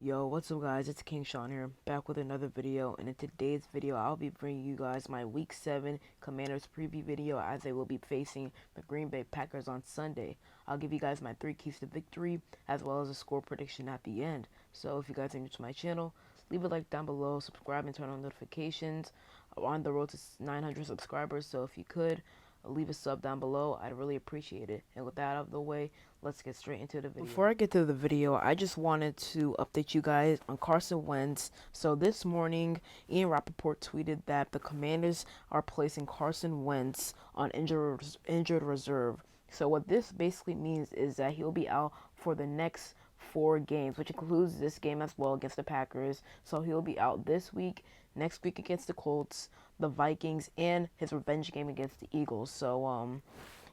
Yo, what's up guys, it's King Sean here, back with another video, and in today's video I'll be bringing you guys my Week 7 Commanders preview video as they will be facing the Green Bay Packers on Sunday. I'll give you guys my 3 keys to victory, as well as a score prediction at the end. So if you guys are new to my channel, leave a like down below, subscribe and turn on notifications. I'm on the road to 900 subscribers, so if you could, leave a sub down below. I'd really appreciate it. And with that out of the way, let's get straight into the video. Before I get to the video, I just wanted to update you guys on Carson Wentz. So this morning, Ian Rappaport tweeted that the Commanders are placing Carson Wentz on injured reserve. So what this basically means is that he'll be out for the next 4 games, which includes this game as well against the Packers. So he'll be out this week, next week against the Colts, the Vikings, and his revenge game against the Eagles. So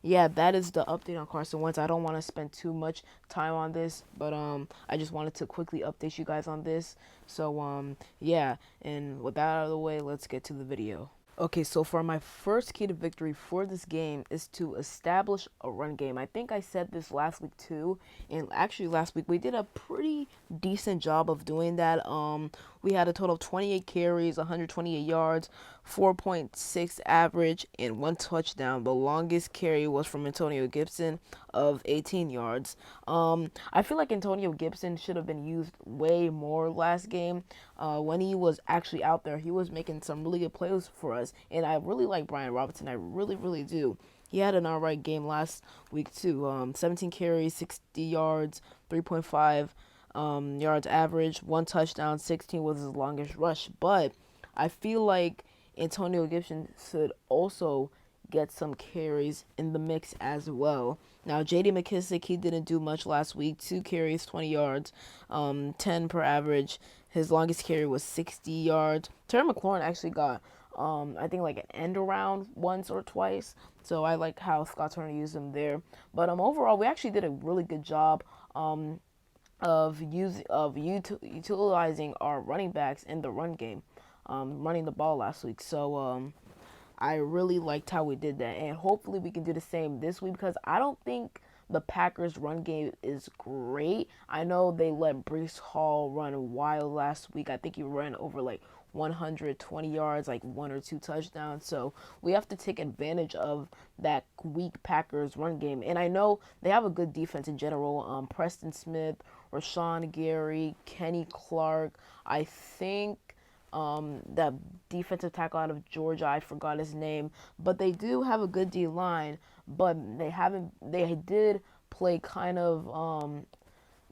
yeah, that is the update on Carson Wentz. I don't want to spend too much time on this, but I just wanted to quickly update you guys on this. So yeah, and with that out of the way, let's get to the video. Okay, so for my first key to victory for this game is to establish a run game. I think I said this last week too, and actually last week we did a pretty decent job of doing that. We had a total of 28 carries, 128 yards, 4.6 average, and 1 touchdown. The longest carry was from Antonio Gibson of 18 yards. I feel like Antonio Gibson should have been used way more last game. When he was actually out there, he was making some really good plays for us, and I really like Brian Robinson. I really do. He had an alright game last week too. 17 carries, 60 yards, 3.5 yards average, 1 touchdown, 16 was his longest rush. But I feel like Antonio Gibson should also get some carries in the mix as well. Now, J.D. McKissick, he didn't do much last week. 2 carries, 20 yards, 10 per average. His longest carry was 60 yards. Terry McLaurin actually got, I think, like an end around once or twice. So I like how Scott Turner used him there. But overall, we actually did a really good job utilizing our running backs in the run game, running the ball last week. So I really liked how we did that, and hopefully we can do the same this week, because I don't think the Packers' run game is great. I know they let Breece Hall run wild last week. I think he ran over like 120 yards, like 1 or 2 touchdowns. So we have to take advantage of that weak Packers run game. And I know they have a good defense in general. Preston Smith, Rashawn Gary, Kenny Clark. I think that defensive tackle out of Georgia, I forgot his name, but they do have a good D line, but they did play kind of,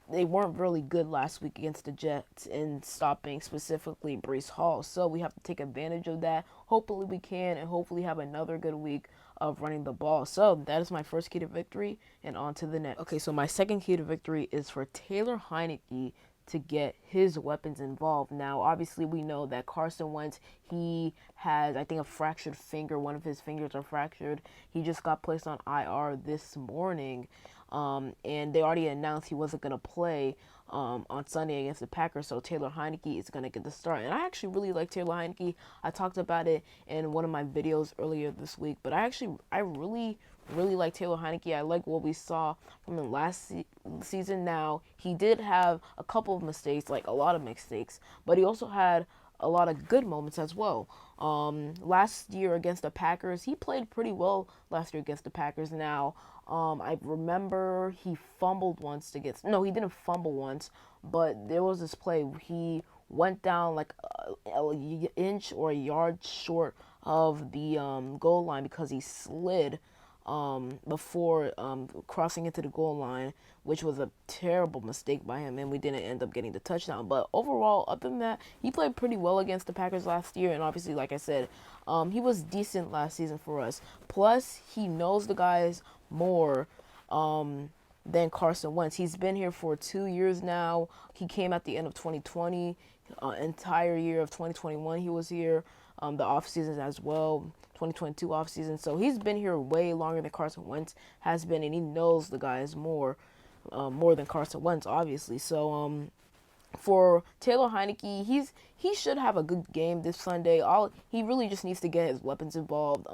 they weren't really good last week against the Jets in stopping specifically Breece Hall. So we have to take advantage of that. Hopefully we can, and hopefully have another good week of running the ball. So that is my first key to victory, and on to the next. Okay, so my second key to victory is for Taylor Heinicke to get his weapons involved. Now, obviously, we know that Carson Wentz, he has, I think, a fractured finger. One of his fingers are fractured. He just got placed on IR this morning, and they already announced he wasn't going to play on Sunday against the Packers, so Taylor Heinicke is going to get the start. And I actually really like Taylor Heinicke. I talked about it in one of my videos earlier this week, but I really like Taylor Heinicke. I like what we saw from him last season. Now, he did have a couple of mistakes, like a lot of mistakes, but he also had a lot of good moments as well. Last year against the Packers, he played pretty well last year against the Packers. Now, I remember he fumbled once no, he didn't fumble once, but there was this play where he went down like an inch or a yard short of the goal line because he slid before crossing into the goal line, which was a terrible mistake by him, and we didn't end up getting the touchdown. But overall, other than that, he played pretty well against the Packers last year, and obviously, like I said, he was decent last season for us. Plus, he knows the guys more than Carson Wentz. He's been here for 2 years now. He came at the end of 2020, entire year of 2021 he was here, the off season as well, 2022 off season. So he's been here way longer than Carson Wentz has been, and he knows the guys more than Carson Wentz, obviously. So for Taylor Heinicke, he should have a good game this Sunday. He really just needs to get his weapons involved.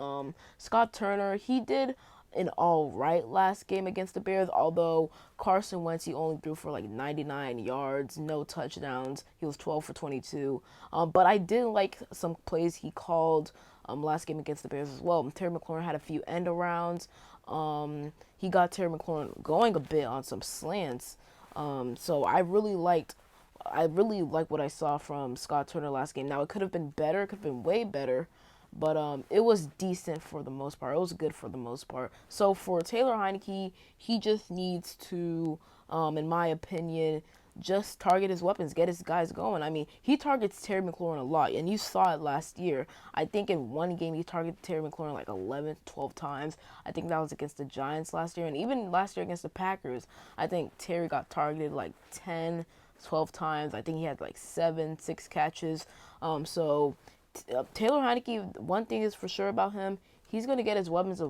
Scott Turner, he did an all right last game against the Bears, although Carson Wentz, he only threw for like 99 yards, no touchdowns. He was 12 for 22. But I did like some plays he called last game against the Bears as well. Terry McLaurin had a few end arounds. He got Terry McLaurin going a bit on some slants. So I really like what I saw from Scott Turner last game. Now it could have been better, it could have been way better, but it was decent for the most part. It was good for the most part. So for Taylor Heineke, he just needs to, in my opinion, just target his weapons, get his guys going. I mean, he targets Terry McLaurin a lot, and you saw it last year. I think in one game he targeted Terry McLaurin like 11, 12 times. I think that was against the Giants last year, and even last year against the Packers, I think Terry got targeted like 10, 12 times. I think he had like 7, 6 catches. Taylor Heineke, one thing is for sure about him, he's going to get his weapons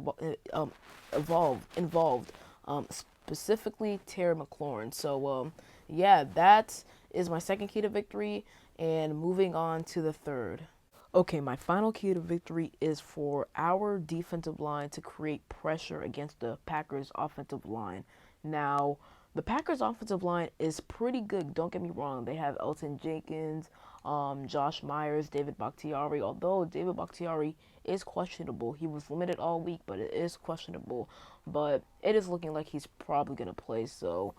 involved, specifically Terry McLaurin. Yeah, that is my second key to victory, and moving on to the third. Okay, my final key to victory is for our defensive line to create pressure against the Packers' offensive line. Now, the Packers' offensive line is pretty good. Don't get me wrong. They have Elton Jenkins, Josh Myers, David Bakhtiari. Although David Bakhtiari is questionable, he was limited all week, but it is questionable. But it is looking like he's probably gonna play. So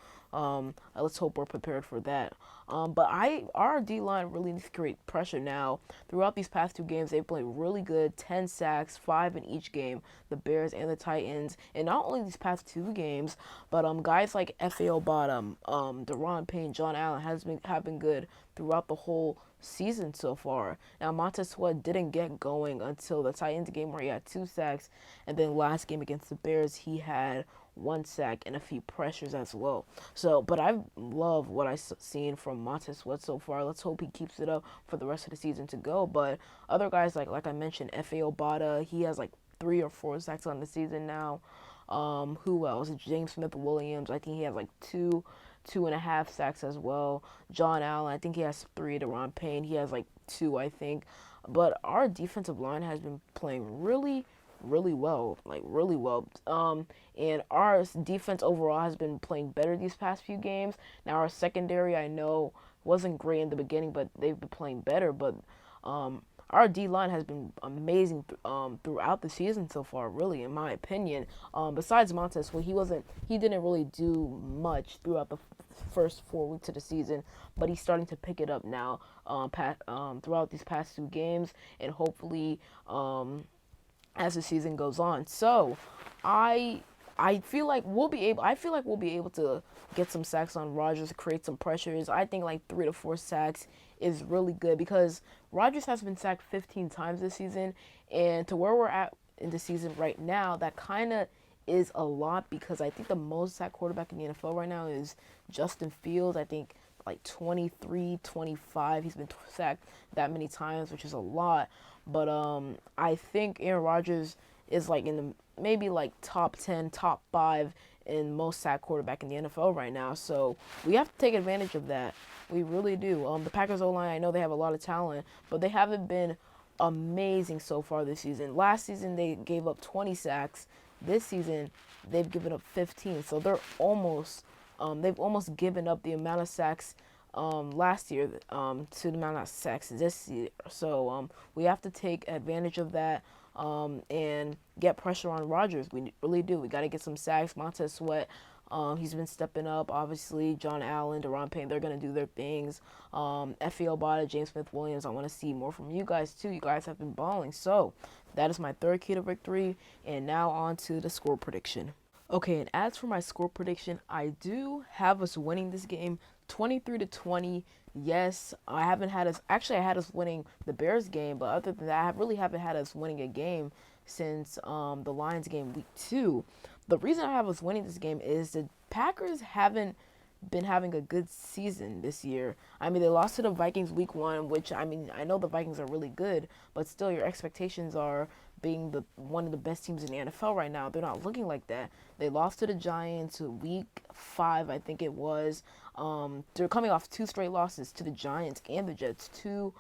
let's hope we're prepared for that. Our D line really needs to create pressure now. Throughout these past 2 games, they've played really good. 10 sacks, 5 in each game. The Bears and the Titans, and not only these past 2 games, but guys like F.A.O. Bottom, Deron Payne, John Allen have been good throughout the whole season so far. Now Montez Sweat didn't get going until the Titans game where he had 2 sacks, and then last game against the Bears he had 1 sack and a few pressures as well. But I love what I've seen from Montez Sweat so far. Let's hope he keeps it up for the rest of the season to go. But other guys like I mentioned, F.A.O. Bada, he has like 3 or 4 sacks on the season now. Who else? James Smith-Williams, I think he has like 2.5 sacks as well. John Allen, I think he has 3. Deron Payne, he has like 2, I think. But our defensive line has been playing really, really well, like really well. And our defense overall has been playing better these past few games. Now our secondary, I know, wasn't great in the beginning, but they've been playing better. But our D line has been amazing throughout the season so far, really, in my opinion. Besides Montez, he didn't really do much throughout the first 4 weeks of the season, but he's starting to pick it up now throughout these past 2 games, and hopefully as the season goes on. So I feel like we'll be able to get some sacks on Rodgers, create some pressures. I think like 3 to 4 sacks is really good because Rodgers has been sacked 15 times this season, and to where we're at in the season right now, that kind of is a lot because I think the most sacked quarterback in the NFL right now is Justin Fields. I think like 23, 25. He's been sacked that many times, which is a lot. But I think Aaron Rodgers is like in the maybe like top 10, top 5 in most sacked quarterback in the NFL right now. So we have to take advantage of that. We really do. The Packers O-line, I know they have a lot of talent, but they haven't been amazing so far this season. Last season they gave up 20 sacks. This season they've given up 15. So they've almost given up the amount of sacks last year to the amount of sacks this year. So we have to take advantage of that and get pressure on Rodgers. We really do. We got to get some sacks. Montez Sweat, he's been stepping up. Obviously, John Allen, Deron Payne, they're going to do their things. F.A.O. Bada, James Smith-Williams, I want to see more from you guys too. You guys have been balling. So that is my third key to victory. And now on to the score prediction. Okay, and as for my score prediction, I do have us winning this game 23-20. Yes, I had us winning the Bears game, but other than that, I really haven't had us winning a game since the Lions game week 2. The reason I have us winning this game is the Packers haven't been having a good season this year. I mean, they lost to the Vikings week 1, which, I mean, I know the Vikings are really good, but still your expectations are being one of the best teams in the NFL right now. They're not looking like that. They lost to the Giants week 5, I think it was. They're coming off 2 straight losses to the Giants and the Jets, 2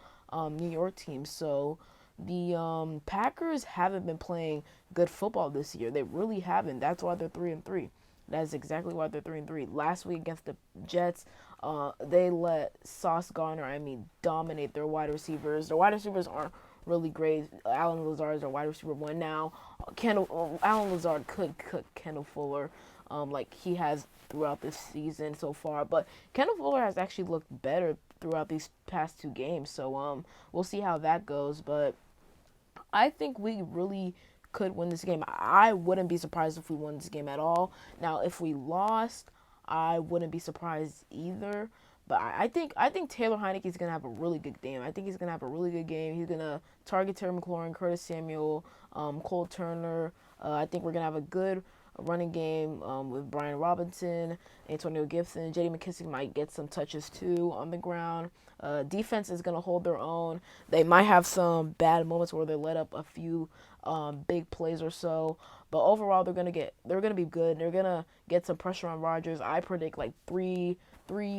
New York teams. So the Packers haven't been playing good football this year. They really haven't. That's why they're 3-3. That's exactly why they're 3-3. Last week against the Jets, they let Sauce Gardner, dominate their wide receivers. Their wide receivers aren't really great. Alan Lazard is their wide receiver one now. Alan Lazard could cook Kendall Fuller, like he has throughout this season so far. But Kendall Fuller has actually looked better throughout these past two games. So we'll see how that goes. But I think we really could win this game. I wouldn't be surprised if we won this game at all. Now, if we lost, I wouldn't be surprised either. But I think Taylor Heinicke is gonna have a really good game. I think he's gonna have a really good game. He's gonna target Terry McLaurin, Curtis Samuel, Cole Turner. I think we're gonna have a good running game with Brian Robinson, Antonio Gibson. J.D. McKissic might get some touches too on the ground. Defense is going to hold their own. They might have some bad moments where they let up a few big plays or so, but overall they're going to be good. They're going to get some pressure on Rodgers. I predict like three,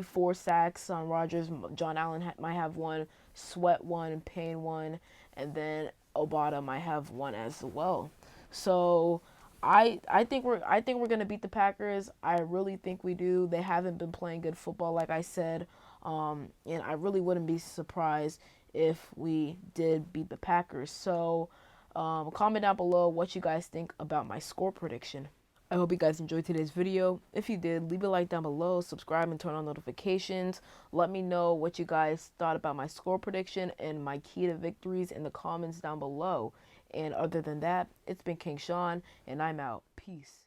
4 sacks on Rodgers. John Allen might have one, Sweat one, Payne one, and then Obata might have one as well. So I think we're gonna beat the Packers. I really think we do. They haven't been playing good football, like I said, and I really wouldn't be surprised if we did beat the Packers. So comment down below what you guys think about my score prediction. I hope you guys enjoyed today's video. If you did, leave a like down below, subscribe, and turn on notifications. Let me know what you guys thought about my score prediction and my key to victories in the comments down below. And other than that, it's been King Sean, and I'm out. Peace.